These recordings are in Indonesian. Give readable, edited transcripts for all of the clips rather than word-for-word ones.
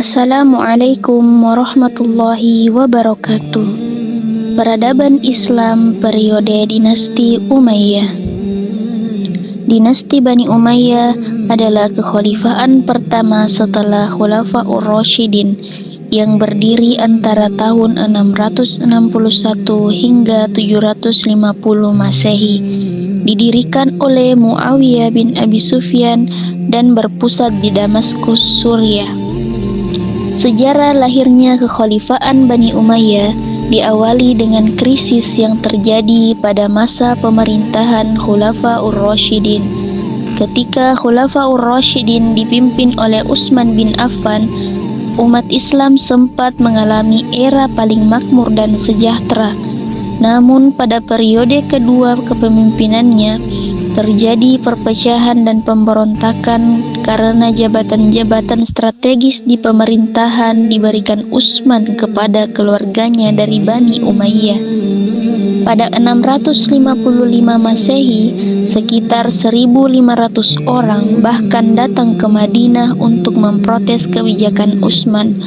Assalamualaikum warahmatullahi wabarakatuh. Peradaban Islam periode dinasti Umayyah. Dinasti Bani Umayyah adalah kekhalifahan pertama setelah Khulafaur Rasyidin yang berdiri antara tahun 661 hingga 750 Masehi. Didirikan oleh Muawiyah bin Abi Sufyan dan berpusat di Damaskus, Suriah. Sejarah lahirnya kekhalifahan Bani Umayyah diawali dengan krisis yang terjadi pada masa pemerintahan Khulafaur Rasyidin. Ketika Khulafaur Rasyidin dipimpin oleh Utsman bin Affan, umat Islam sempat mengalami era paling makmur dan sejahtera. Namun pada periode kedua kepemimpinannya terjadi perpecahan dan pemberontakan karena jabatan-jabatan strategis di pemerintahan diberikan Utsman kepada keluarganya dari Bani Umayyah. Pada 655 Masehi, sekitar 1.500 orang bahkan datang ke Madinah untuk memprotes kebijakan Utsman.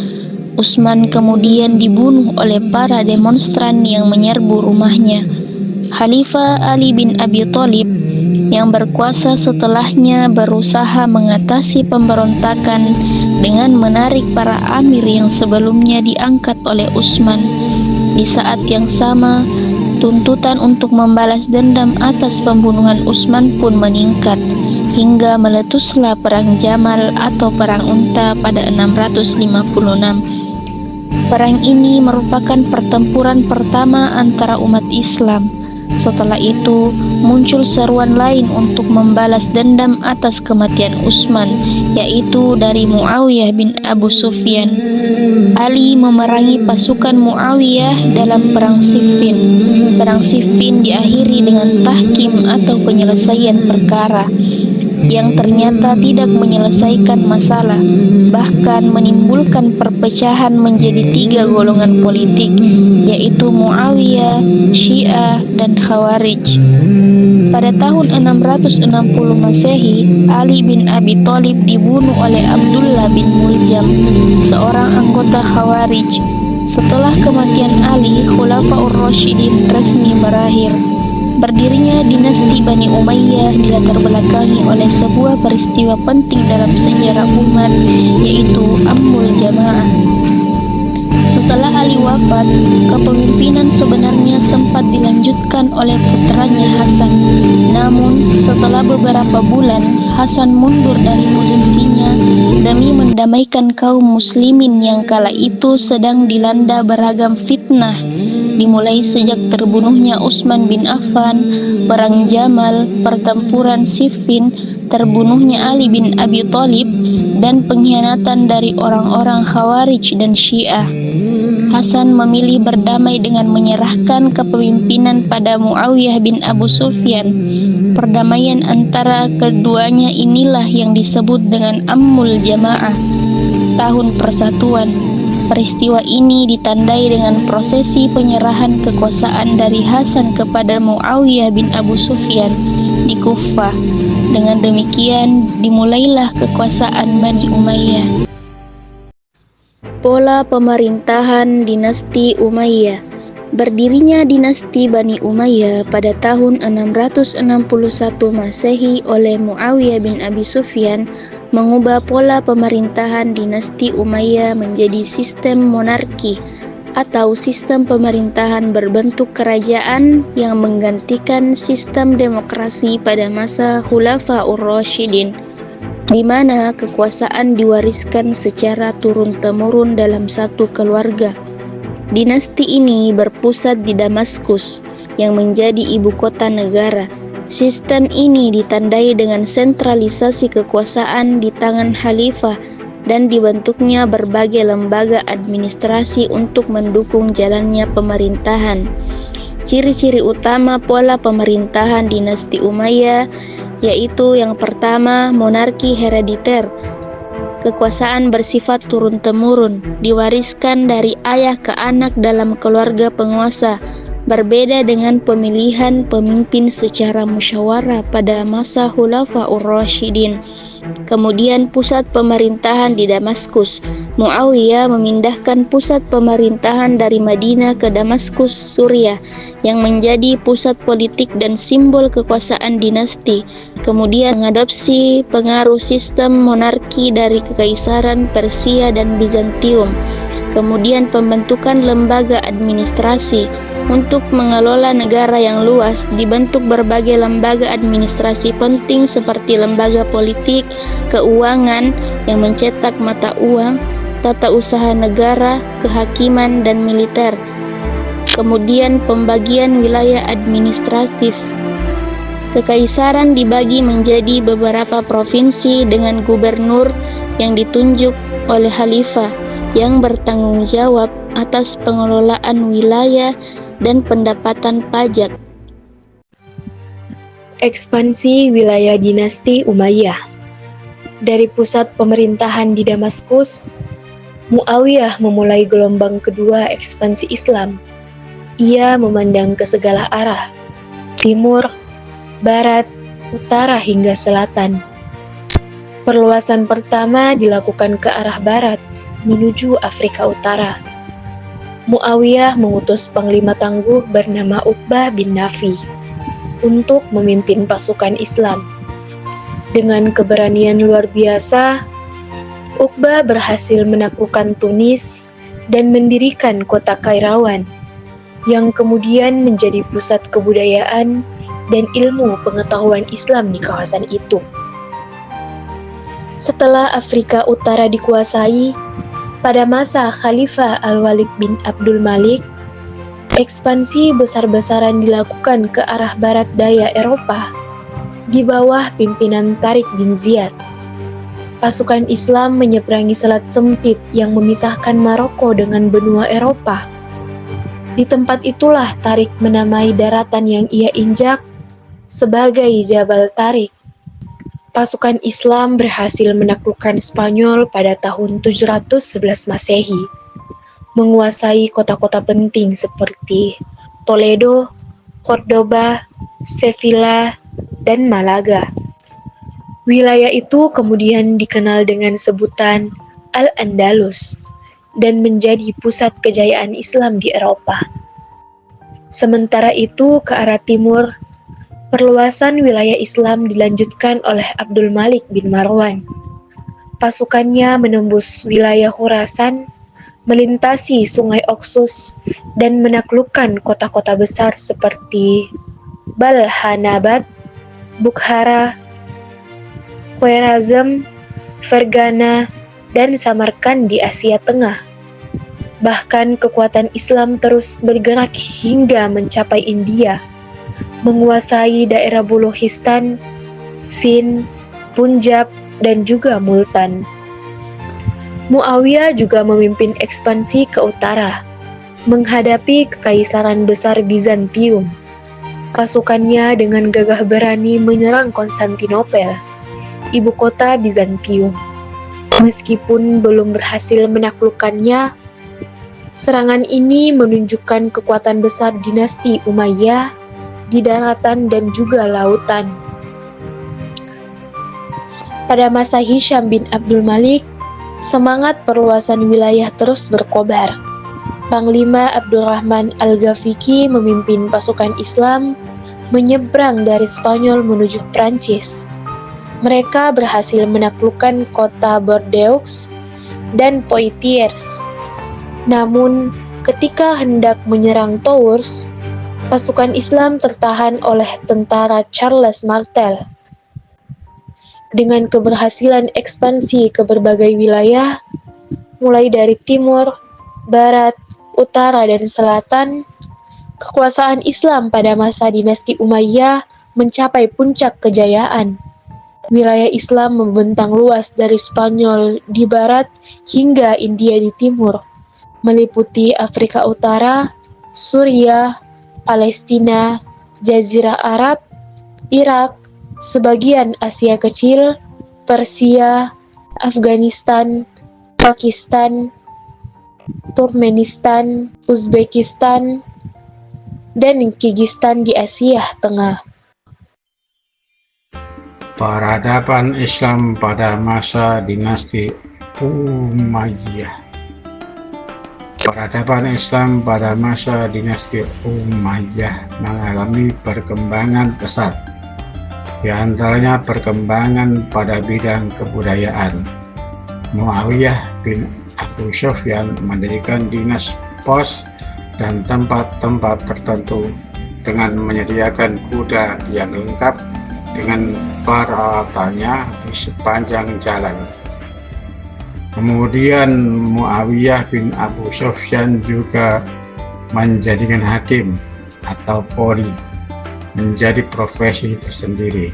Utsman kemudian dibunuh oleh para demonstran yang menyerbu rumahnya. Khalifah Ali bin Abi Thalib yang berkuasa setelahnya berusaha mengatasi pemberontakan dengan menarik para amir yang sebelumnya diangkat oleh Utsman. Di saat yang sama, tuntutan untuk membalas dendam atas pembunuhan Utsman pun meningkat, hingga meletuslah Perang Jamal atau Perang Unta pada 656. Perang ini merupakan pertempuran pertama antara umat Islam. Setelah itu, muncul seruan lain untuk membalas dendam atas kematian Utsman, yaitu dari Muawiyah bin Abu Sufyan. Ali memerangi pasukan Muawiyah dalam Perang Siffin. Perang Siffin diakhiri dengan tahkim atau penyelesaian perkara, yang ternyata tidak menyelesaikan masalah, bahkan menimbulkan perpecahan menjadi 3 golongan politik, yaitu Muawiyah, Syiah, dan Khawarij. Pada tahun 660 Masehi, Ali bin Abi Thalib dibunuh oleh Abdullah bin Muljam, seorang anggota Khawarij. Setelah kematian Ali, Khulafaur Rasyidin resmi berakhir. Berdirinya dinasti Bani Umayyah dilatar belakangi oleh sebuah peristiwa penting dalam sejarah umat, yaitu Ammul Jamaah. Setelah Ali wafat, kepemimpinan sebenarnya sempat dilanjutkan oleh putranya Hasan. Namun, setelah beberapa bulan, Hasan mundur dari posisinya demi mendamaikan kaum muslimin yang kala itu sedang dilanda beragam fitnah, dimulai sejak terbunuhnya Utsman bin Affan, Perang Jamal, pertempuran Siffin, terbunuhnya Ali bin Abi Thalib, dan pengkhianatan dari orang-orang Khawarij dan Syiah. Hasan memilih berdamai dengan menyerahkan kepemimpinan pada Muawiyah bin Abu Sufyan. Perdamaian antara keduanya inilah yang disebut dengan Ammul Jamaah, tahun persatuan. Peristiwa ini ditandai dengan prosesi penyerahan kekuasaan dari Hasan kepada Muawiyah bin Abu Sufyan di Kufah. Dengan demikian, dimulailah kekuasaan Bani Umayyah. Pola pemerintahan dinasti Umayyah. Berdirinya dinasti Bani Umayyah pada tahun 661 Masehi oleh Muawiyah bin Abi Sufyan mengubah pola pemerintahan dinasti Umayyah menjadi sistem monarki atau sistem pemerintahan berbentuk kerajaan yang menggantikan sistem demokrasi pada masa Khulafaur Rasyidin, di mana kekuasaan diwariskan secara turun-temurun dalam satu keluarga. Dinasti ini berpusat di Damaskus, yang menjadi ibu kota negara. Sistem ini ditandai dengan sentralisasi kekuasaan di tangan khalifah dan dibentuknya berbagai lembaga administrasi untuk mendukung jalannya pemerintahan. Ciri-ciri utama pola pemerintahan dinasti Umayyah yaitu yang pertama, monarki herediter. Kekuasaan bersifat turun-temurun, diwariskan dari ayah ke anak dalam keluarga penguasa. berbeda dengan pemilihan pemimpin secara musyawarah pada masa Khulafaur Rasyidin. Kemudian pusat pemerintahan di Damaskus. Muawiyah memindahkan pusat pemerintahan dari Madinah ke Damaskus, Suriah, yang menjadi pusat politik dan simbol kekuasaan dinasti. Kemudian mengadopsi pengaruh sistem monarki dari Kekaisaran Persia dan Bizantium. Kemudian pembentukan lembaga administrasi. Untuk mengelola negara yang luas, dibentuk berbagai lembaga administrasi penting seperti lembaga politik, keuangan yang mencetak mata uang, tata usaha negara, kehakiman, dan militer. Kemudian pembagian wilayah administratif. Kekaisaran dibagi menjadi beberapa provinsi dengan gubernur yang ditunjuk oleh khalifah yang bertanggung jawab atas pengelolaan wilayah dan pendapatan pajak. Ekspansi wilayah dinasti Umayyah. Dari pusat pemerintahan di Damaskus, Muawiyah memulai gelombang kedua ekspansi Islam. Ia memandang ke segala arah, timur, barat, utara hingga selatan. Perluasan pertama dilakukan ke arah barat, menuju Afrika Utara. Muawiyah mengutus panglima tangguh bernama Uqbah bin Nafi untuk memimpin pasukan Islam. Dengan keberanian luar biasa, Uqbah berhasil menaklukkan Tunis dan mendirikan kota Kairawan, yang kemudian menjadi pusat kebudayaan dan ilmu pengetahuan Islam di kawasan itu. Setelah Afrika Utara dikuasai, pada masa Khalifah Al-Walid bin Abdul Malik, ekspansi besar-besaran dilakukan ke arah barat daya Eropa di bawah pimpinan Tariq bin Ziyad. Pasukan Islam menyeberangi selat sempit yang memisahkan Maroko dengan benua Eropa. Di tempat itulah Tariq menamai daratan yang ia injak sebagai Jabal Tariq. Pasukan Islam berhasil menaklukkan Spanyol pada tahun 711 Masehi, menguasai kota-kota penting seperti Toledo, Cordoba, Sevilla, dan Malaga. Wilayah itu kemudian dikenal dengan sebutan Al-Andalus dan menjadi pusat kejayaan Islam di Eropa. Sementara itu, ke arah timur, perluasan wilayah Islam dilanjutkan oleh Abdul Malik bin Marwan. Pasukannya menembus wilayah Khurasan, melintasi sungai Oxus, dan menaklukkan kota-kota besar seperti Balhanabad, Bukhara, Khwarazm, Fergana, dan Samarkand di Asia Tengah. Bahkan kekuatan Islam terus bergerak hingga mencapai India, menguasai daerah Balochistan, Sind, Punjab, dan juga Multan. Muawiyah juga memimpin ekspansi ke utara, menghadapi kekaisaran besar Bizantium. Pasukannya dengan gagah berani menyerang Konstantinopel, ibu kota Bizantium. Meskipun belum berhasil menaklukkannya, serangan ini menunjukkan kekuatan besar dinasti Umayyah di daratan dan juga lautan. Pada masa Hisham bin Abdul Malik, semangat perluasan wilayah terus berkobar. Panglima Abdurrahman Al-Ghafiqi memimpin pasukan Islam menyeberang dari Spanyol menuju Prancis. Mereka berhasil menaklukkan kota Bordeaux dan Poitiers. Namun, ketika hendak menyerang Tours, pasukan Islam tertahan oleh tentara Charles Martel. Dengan keberhasilan ekspansi ke berbagai wilayah, mulai dari timur, barat, utara, dan selatan, kekuasaan Islam pada masa dinasti Umayyah mencapai puncak kejayaan. Wilayah Islam membentang luas dari Spanyol di barat hingga India di timur, meliputi Afrika Utara, Suriah, Palestina, Jazirah Arab, Irak, sebagian Asia Kecil, Persia, Afghanistan, Pakistan, Turkmenistan, Uzbekistan, dan Kirgistan di Asia Tengah. Peradaban Islam pada masa dinasti Umayyah. Peradaban Islam pada masa dinasti Umayyah mengalami perkembangan pesat, di antaranya perkembangan pada bidang kebudayaan. Muawiyah bin Abu Sufyan mendirikan dinas pos dan tempat-tempat tertentu dengan menyediakan kuda yang lengkap dengan peralatannya di sepanjang jalan. Kemudian Muawiyah bin Abu Sufyan juga menjadikan hakim atau qadhi menjadi profesi tersendiri.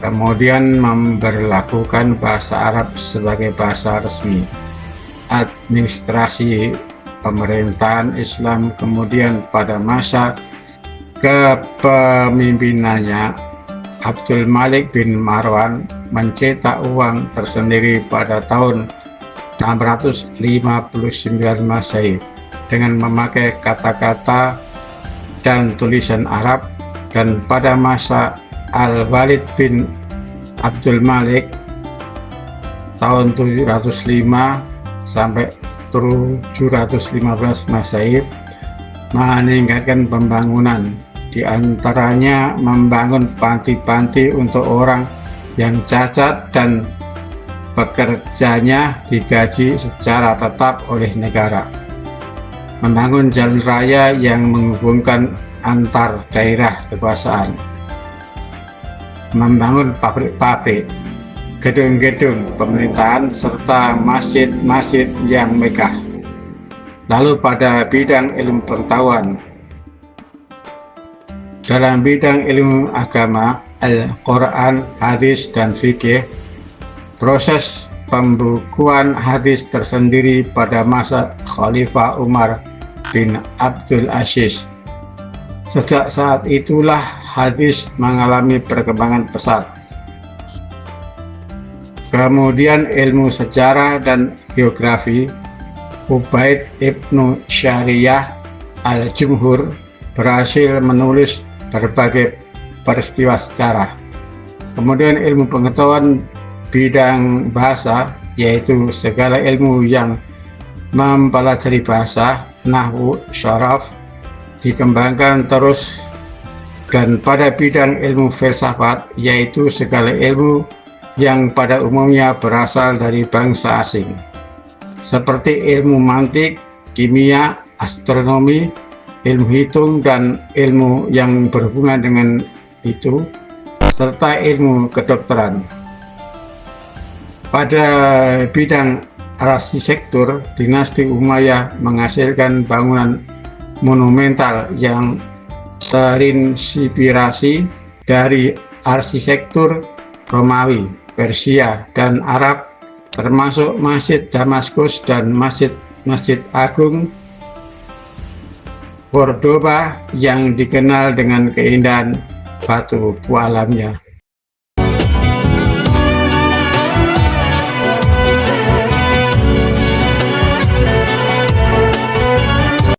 Kemudian memberlakukan bahasa Arab sebagai bahasa resmi. Administrasi pemerintahan Islam kemudian pada masa kepemimpinannya Abdul Malik bin Marwan mencetak uang tersendiri pada tahun 659 Masehi dengan memakai kata-kata dan tulisan Arab, dan pada masa Al-Walid bin Abdul Malik tahun 705 sampai 715 Masehi meningkatkan pembangunan, di antaranya membangun panti-panti untuk orang yang cacat dan pekerjanya digaji secara tetap oleh negara, membangun jalan raya yang menghubungkan antar daerah kekuasaan, membangun pabrik-pabrik, gedung-gedung pemerintahan, serta masjid-masjid yang megah. Lalu pada bidang ilmu pengetahuan, dalam bidang ilmu agama, Al-Quran, hadis, dan fikih, proses pembukuan hadis tersendiri pada masa Khalifah Umar bin Abdul Aziz. Sejak saat itulah hadis mengalami perkembangan pesat. Kemudian ilmu sejarah dan geografi, Ubaid ibnu Syariah al-Jumhur berhasil menulis berbagai peristiwa sejarah. Kemudian ilmu pengetahuan bidang bahasa, yaitu segala ilmu yang mempelajari bahasa, nahwu, syaraf, dikembangkan terus. Dan pada bidang ilmu filsafat, yaitu segala ilmu yang pada umumnya berasal dari bangsa asing, seperti ilmu mantik, kimia, astronomi, ilmu hitung, dan ilmu yang berhubungan dengan itu, serta ilmu kedokteran. Pada bidang arsitektur, dinasti Umayyah menghasilkan bangunan monumental yang terinspirasi dari arsitektur Romawi, Persia, dan Arab, termasuk Masjid Damaskus dan Masjid Agung Cordoba yang dikenal dengan keindahan batu pualamnya.